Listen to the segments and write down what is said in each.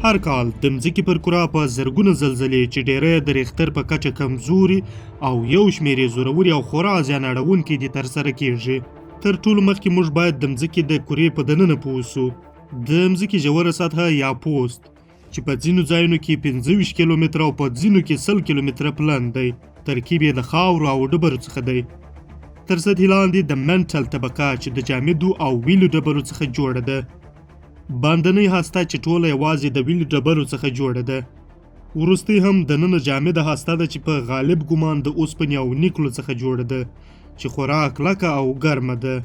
هر کال د مځکې پر کره په زرګونه زلزلې چې ډیری د ریختر په کچه کمزوري او یو شمېر یې زوروري او خورا زیان اړونکي دي ترسره کیږي. تر ټولو مخکې موږ باید د مځکې د کرې په دننه پوه سو. د مځکې ژوره سطحه یا پوست چې په ځینو ځایونو کې 25 کیلومتره او په ځینو کې 100 کیلومتره پلن دی. ترکیب یې د خاورو او ډبرو څخه دی. تر سطحې لاندې د منټل طبقه چې د جامدو او ویلو ډبرو څخه جوړه ده. باندنۍ هسته چې ټوله یوازې د ویلو ډبرو څخه جوړه ده. وروستۍ هم دننه جامده هسته ده چې په غالب ګمان د اوسپنې او نیکلو څخه جوړه ده چې خورا کلکه او ګرمه ده.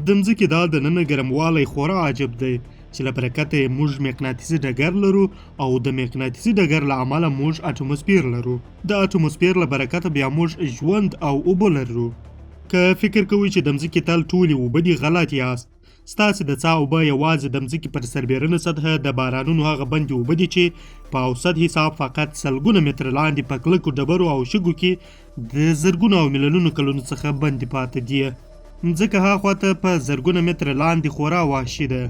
د مځکې دا دننه ګرموالی خورا عجب دی چې له برکته یې موږ مقناطیسي ډګر لرو او د مقناطیسي ډګر له امله موږ اټموسفیر لرو. د اټموسفیر له برکته بیا موږ ژوند او اوبه لرو. که فکر کوئ چې د مځکې تل ټولې اوبه دي غلط یاست. ستاسې د څاه اوبه یوازې د مځکې پر سربیرنه سطحه د بارانونو هغه بندې اوبه دي چې په اوسط حساب فقط سلګونه متره لاندې په کلکو ډبرو او شګو کې د زرګونو او میلیونونو کلونو څخه بندې پاتې دي. مځکه هاخوا ته په زرګونه متره لاندې خورا وحشي ده.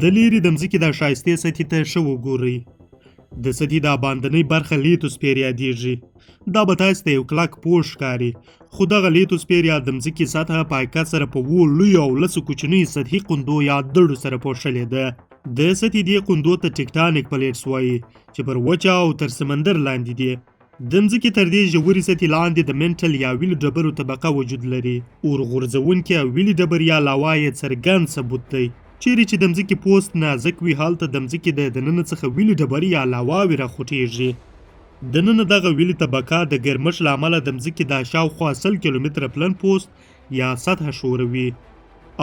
د لیرې د مځکې د ښایستې سطحې ته ښه وګورئ. د سطحې دا باندنۍ برخه لیتوسفیر یادیږي. دا به تاسې ته یو کلک پوښ ښکاري، خو دغه لیتوسفیر یا د مځکې سطحه په حقیقت سره په 7 لویو او 10 کوچنیو سطحي قندو یا دړو سره پوښلې ده. د سطحې دې قندو ته ټیکټانیک پلیټس وایي چې پر وچه او تر سمندر لاندې دي. د مځکې تر دې ژورې سطحې لاندې د منټل یا ویلو ډبرو طبقه وجود لري. اور غورځونکي او ویلي ډبر یا لاوا یې څرګند ثبوت دی. چیرې چې د مځکې پوست نازک وي هلته د مځکې د دننه څخه ویلي ډبرې یا لاواوې راخوټېږي. دننه دغه ویلي طبقه د ګرمښت له امله د مځکې دا شاوخوا 100 کیلومتره پلن پوست یا سطحه ښوروي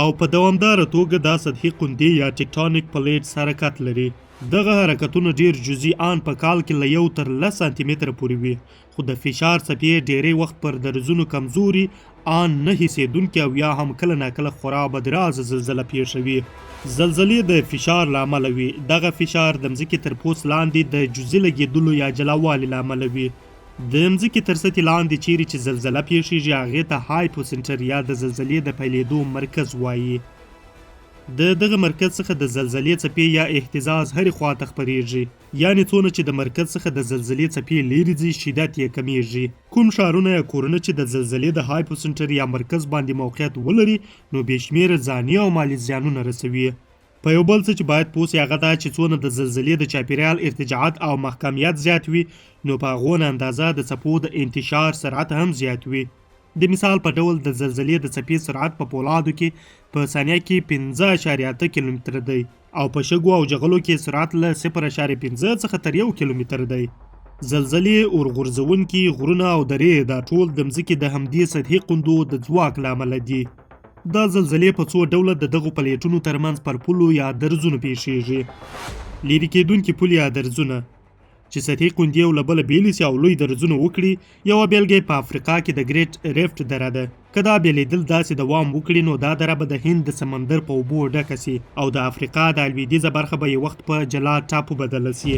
او په دوامداره توګه دا سطحي قندې یا ټیکټانیک پلیټس حرکت لري. دغه حرکتونه ډیر جزئي آن په کال کې له 1 تر 10 سانتي متره پورې وي، خو د فشار څپې ډیری وخت پر درزونو کمزوري آن نه حسېدونکي او یا هم کله ناکله خورا بدرازه زلزله پیښوي. زلزلې د فشار له امله وي. دغه فشار د مځکې تر پوست لاندې د جزئي لګېدلو یا جلاوالي له امله وي. د مځکې تر سطحې لاندې چیرې چې زلزله پیښیږي هغې ته هایپو سنټر یا د زلزلې د پیلېدو مرکز وایي. د دغه مرکز څخه د زلزلې څپې یا اهتزاز هرې خواته خپریږي، یعنې څونه چې د مرکز څخه د زلزلې څپې لیرې ځي شدت یې کمیږي. کوم ښارونه یا کورونه چې د زلزلې د هایپو سنټر یا مرکز باندې موقعیت ولري نو بې شمېره ځاني او مالي زیانونه رسوي. په یو بل څه چې باید پوه سئ هغه دا چې څونه د زلزلې د چاپیریال ارتجاعات او محکمیت زیات وي نو په هغو اندازه د څپو د انتشار سرعت هم زیات وي. د مثال په ډول د زلزلې د څپې سرعت په پولادو کې په ثانیه کې 5.8 کیلومتره دی او په شګو او جغلو کې سرعت له 0.5 څخه تر 1 کیلومتر دی. زلزلې، اورغورځونکي غرونه او درې دا ټول د مځکې د همدې سطحي قندو د ځواک له امله دي. دا زلزلې په څو ډوله د دغو پلیټونو ترمنځ پر پولو یا درزونو پیښیږي. لیرې کېدونکي پل یا درزونه چې سطحي قندې یو له بله بیلې سي او لوی درزونه وکړي. یوه بیلګه په افریقا کې د ګریټ ریفټ دره ده. که دا بیلېدل داسې دوام وکړي نو دا دره به د هند د سمندر په اوبو ډکه سي او د افریقا د لویدیځه برخه به یو وخت په جلا ټاپو بدله سي.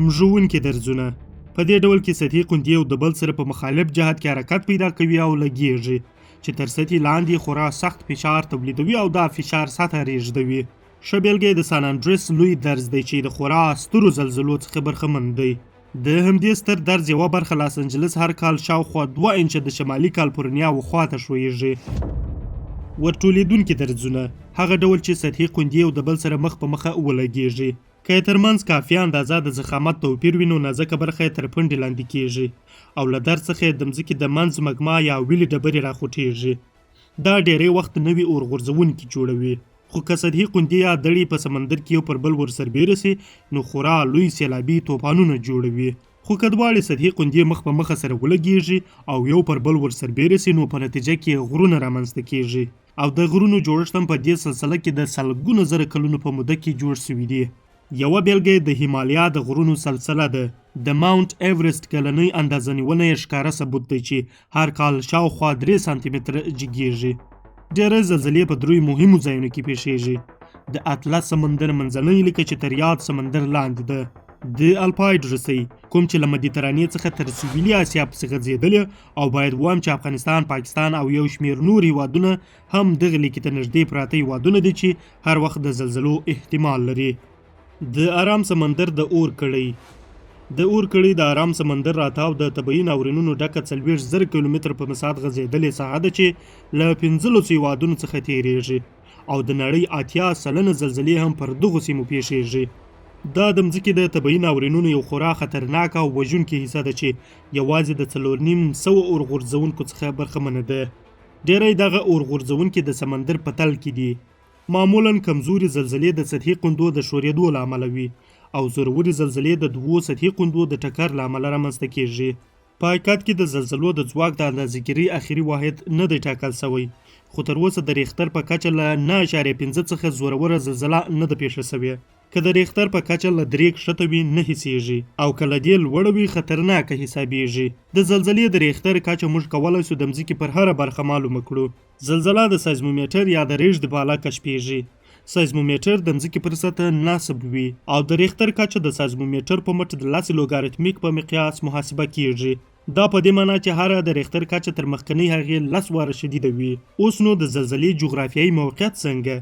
مژونکي درزونه په دې ډول کې سطحي قندې یو د بل سره په مخالف جهت کې حرکت پیدا کوي او لګیږي چې تر سطحې لاندې خورا سخت فشار تولیدوي او دا فشار سطحه ریږدوي. ښه بیلګه د سان انډریس لوی درز دی چې د خورا سترو زلزلو څخه برخمن دی. د همدې ستر درز یوه برخه لاس انجلس هر کال شاوخوا 2 انچه د شمالي کالیفورنیا وخواته ښویږي. ورټولېدونکي درزونه هغه ډول چې سطحي قندې یو د بل سره مخ په مخه ولګیږي. که یې ترمنځ کافي اندازه د ضخامت توپیر وي نو نازکه برخه یې تر پنډې لاندې کیږي او له درز څخه د مځکې د منځ مګما یا ویلې ډبرې راخوټېږي. دا ډیری وخت نوي اورغورځونکي جوړوي، خو که سطحي قندې یا دړې په سمندر کې یو پر بل ورسربیره سي نو خورا لوی سیلابي طوفانونه جوړوي. خو که دواړې سطحي قندې مخ په مخه سره ولګیږي او یو پر بل ورسربیره سي نو په نتیجه کې غرونه رامنځته کیږي او د غرونو جوړښت هم په دې سلسله کې د سلګونو زره کلونو په موده کې جوړ سوي دي. یوه بیلګه د هیمالیا د غرونو سلسله ده. د ماونټ ایورسټ کلنۍ اندازه نیونه یې ښکاره ثبوت دی چې هر کال شاوخوا 3 سانتي متره جګیږي. ډېری زلزلې په 3 مهمو ځایونو کې پیښیږي. د اطلس سمندر منځنۍ لیکه چې تر یاد سمندر لاندې ده. د الپاید رسۍ کوم چې له مدیترانې څخه تر سویلي اسیا پسې غځېدلې او باید ووایم چې افغانستان، پاکستان او یو شمېر نور هیوادونه هم دغه لیکې ته نږدې پراته هیوادونه دي چې هر وخت د زلزلو احتمال لري. د آرام سمندر د اور کړۍ د اور کړۍ د آرام سمندر راتاو د طبیعي ناورینونو ډکه 40,000 کیلومتر په مساحت غځېدلې ساحه ده چې له 15 هیوادونو څخه تیریږي او د نړۍ 80% زلزلې هم پر دغو سیمو پیښیږي. دا د مځکې د طبیعي ناورینونو یو خورا خطرناک او وژونکې حصه ده چې یوازې د 4,500 اور غورځونکو څخه برخمنه ده. ډیری دغه اور غورځونکي د سمندر په تل کې دي. معمولا کمزوري زلزلې د سطحي قندو د شورېدو له امله وي او زوروري زلزلې د دوو سطحي قندو د ټکر له امله رامنځته کیږي. په حقیقت کې د زلزلو د ځواک د اندازهګیرۍ اخري واحد نه دی ټاکل شوی، خو تر اوسه د ریختر په کچه له 9.5 څخه زوروره زلزله نه ده پیښه شوې. که د ریختر په کچه له 3 کښته وي نه حسیږي او که له دې لوړه وي خطرناکه حسابیږي. د زلزلې د ریختر کچه موږ کولی شو د مځکې پر هره برخه معلومه کړو. زلزله د سایزمومیټر یا د ریږد په اله کشفیږي. سایزمومیټر د مځکې پر سطح نصب وي او د ریختر کچه د سایزمومیټر په مټ د 10 لوګاریتمیک په مقیاس محاسبه کیږي. دا په دې معنی چې هره د ریختر کچه تر مخکنۍ هغې 10 واره شدیده وي. اوس نو د زلزلې جغرافیایي موقعیت څنګه؟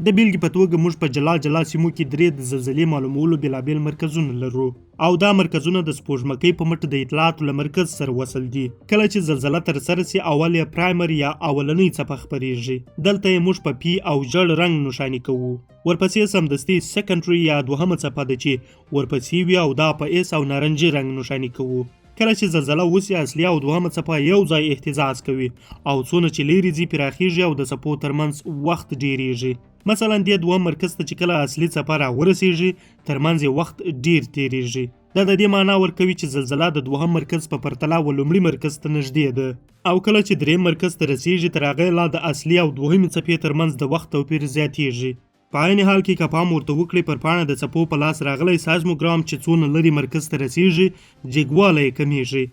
د بیلګې په توګه موږ په جلا جلا سیمو کې 3 د زلزلې معلومولو بېلابېل مرکزونه لرو او دا مرکزونه د سپوږمکۍ په مټ د اطلاعاتو له مرکز سره وصل دي. کله چې زلزله ترسره سي اول یې پرایمر یا اولنۍ څپه خپریږي. دلته یې موږ په پی او ژړ رنګ نښاني کوو. ورپسې سمدستي سیکنډري یا دوهمه څپه ده چې ورپسې وي او دا په ایس او نارنجي رنګ نښاني کوو. کله چې زلزله وسي اصلي او دوهمه څپه یو ځای اهتزاز کوي او څونه چې لیرې ځي پراخیږي او د څپو ترمنځ وخت ډیریږي. مثلا دې دوهم مرکز ته چې کله اصلي څپه راورسیږي ترمنځ یې وخت ډیر تیریږي. دا د دې معنا ورکوي چې زلزله د دوهم مرکز په پرتله لومړي مرکز ته نږدې ده او کله چې دریم مرکز ته رسیږي تر هغې لا د اصلي او دوهمې څپې ترمنځ د وخت توپیر زیاتیږي. په عین حال کې که پام ورته وکړئ پر پاڼه د څپو په لاس راغلی سایزموګرام چې څونه لرې مرکز ته رسیږي جګوالی یې کمیږي.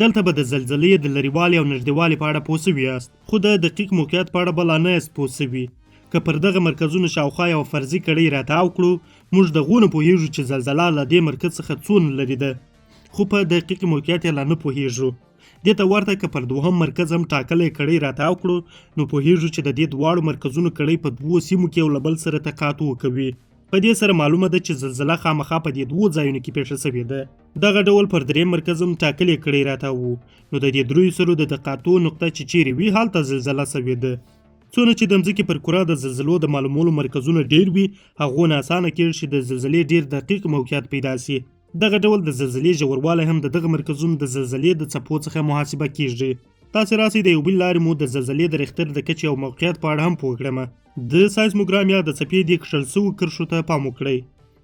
دلته به د زلزلې د لرېوالي او نږدېوالي په اړه پوه سوي یاست، خو د دقیق موقعیت په اړه به لا نه یاست پوه سوي. که پر دغه مرکزونو شاوخوا یو فرضي کړۍ راتاو کړو موږ دغو نه پوهیږو چې زلزله له دې مرکز څخه څونه لرې ده، خو په دقیق موقعیت یې لا نه پوهیږو. دې ته ورته که پر دوهم مرکز هم ټاکلی کړۍ راتاو کړو نو پوهیږو چې د دې دواړو مرکزونو کړۍ په 2 سیمو کې یو له بل سره تقاطع کوي. په دې سره معلومه ده چې زلزله خامخا په دې 2 ځایونو کې پیښه شوې ده. دغه ډول پر دریم مرکز هم ټاکلې کړۍ راتاو نو د دې 3 سرو د تقاطع نقطه چې چیرې وي هلته زلزله شوې ده. څونه چې د مځکې پر کره د زلزلو د معلومولو مرکزونه ډیر وي هغونه اسانه کېږي چې د زلزلې ډیر دقیق موقعیت پیدا سي. دغه ډول د زلزلې ژوروالی هم د دغه مرکزونو د زلزلې د څپو څخه محاسبه کیږي. تاسې راسئ د یو بل لارې مو د زلزلې د ریختر د کچې او موقعیت په اړه هم پوه کړم. د سایزموګرام یا د څپې د کښل شوو کرښو ته پام وکړئ.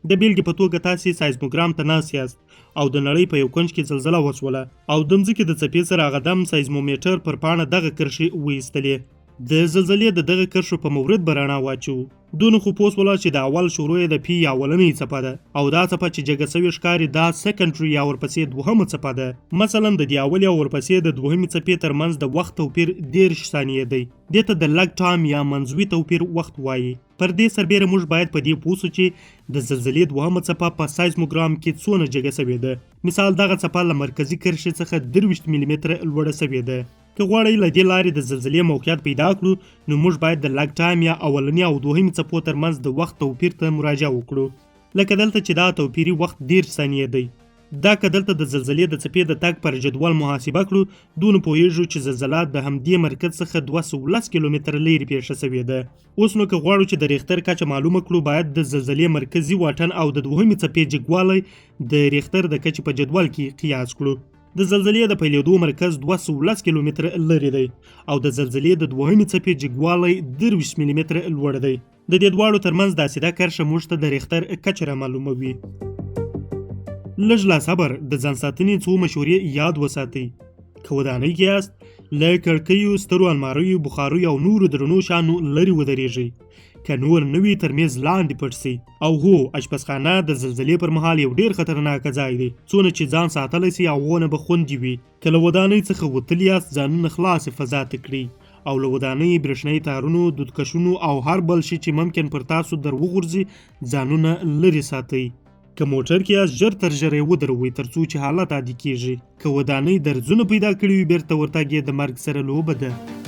د بیلګې په توګه تاسې سایزموګرام ته ناست یاست او د نړۍ په یو کنج کې زلزله وشوله او د مځکې د څپې سره هغه دم سایزمومیټر پر پاڼه دغه کرښې وایستلې. د زلزلې د دغه کرښو په مورد به رڼا واچو. دونه خو پوه شوله چې د اول شروع یې د پی یا اولنۍ څپه ده او دا څپه چې جګه سوې ښکاري دا سیکنډري یا ورپسې دوهمه څپه ده. مثلا د دې اولې او ورپسې د دوهمې څپې ترمنځ د وخت توپیر 13 ثانیې دی. دې ته د لګ ټایم یا منځوي توپیر وخت وایي. پر دې سربیره موږ باید په دې پوه شو چې د زلزلې دوهمه څپه په سایزموګرام کې څونه جګه سوې ده. مثال دغه څپه له مرکزي کرښې څخه 23 ملي متره لوړه سوې ده. که غواړئ له دې لارې د زلزلې موقعیت پیدا کړو نو موږ باید د لګ ټایم یا اولنۍ او دوهمې څپو ترمنځ د وخت توپیر ته مراجعه وکړو. لکه دلته چې دا توپیري وخت 13 ثانیې دی. دا که دلته د زلزلې د څپې د تګ پر جدول محاسبه کړو دونه پوهیږو چې زلزله د همدې مرکز څخه 210 کیلومتره لرې پیښه شوې ده. اوس نو که غواړو چې د ریختر کچه معلومه کړو باید د زلزلې مرکزي واټن او د دوهمې څپې جګوالی د ریختر د کچې په جدول کې قیاس کړو. د زلزلې د پیلېدو مرکز 210 کیلومتره لرې دی او د زلزلې د دوهمې څپې جګوالی 23 ملي متره لوړ دی. د دې دواړو ترمنځ دا سیده کرښه موږ ته د ریختر کچه را معلوموي. لږ لا صبر د ځان ساتنې څو مشورې یاد وساتئ. که ودانۍ کې یاست له کړکیو، سترو الماریو، بخاریو او نورو درنو شیانو لرې ودرېږئ. که نور نه وي تر میز لاندې پټ سئ. او هو اشپزخانه د زلزلې پر مهال یو ډیر خطرناک ځای دی څونه چې ځان ساتلی سي او ونه به خوندي وي. که له ودانۍ څخه وتلي یاست ځانونه خلاصې فضا ته کړئ او له ودانۍ، برېښنایي تارونو، دودکشونو او هر بل شي چې ممکن پر تاسو در وغورځي ځانونه لرې ساتئ. که موټر کې یاست ژر تر ژره یې ودروئ تر څو چې حالت عادي کیږي. که ودانۍ درزونه پیدا کړي وي بیرته ورتګ یې د مرګ سره لوبه ده.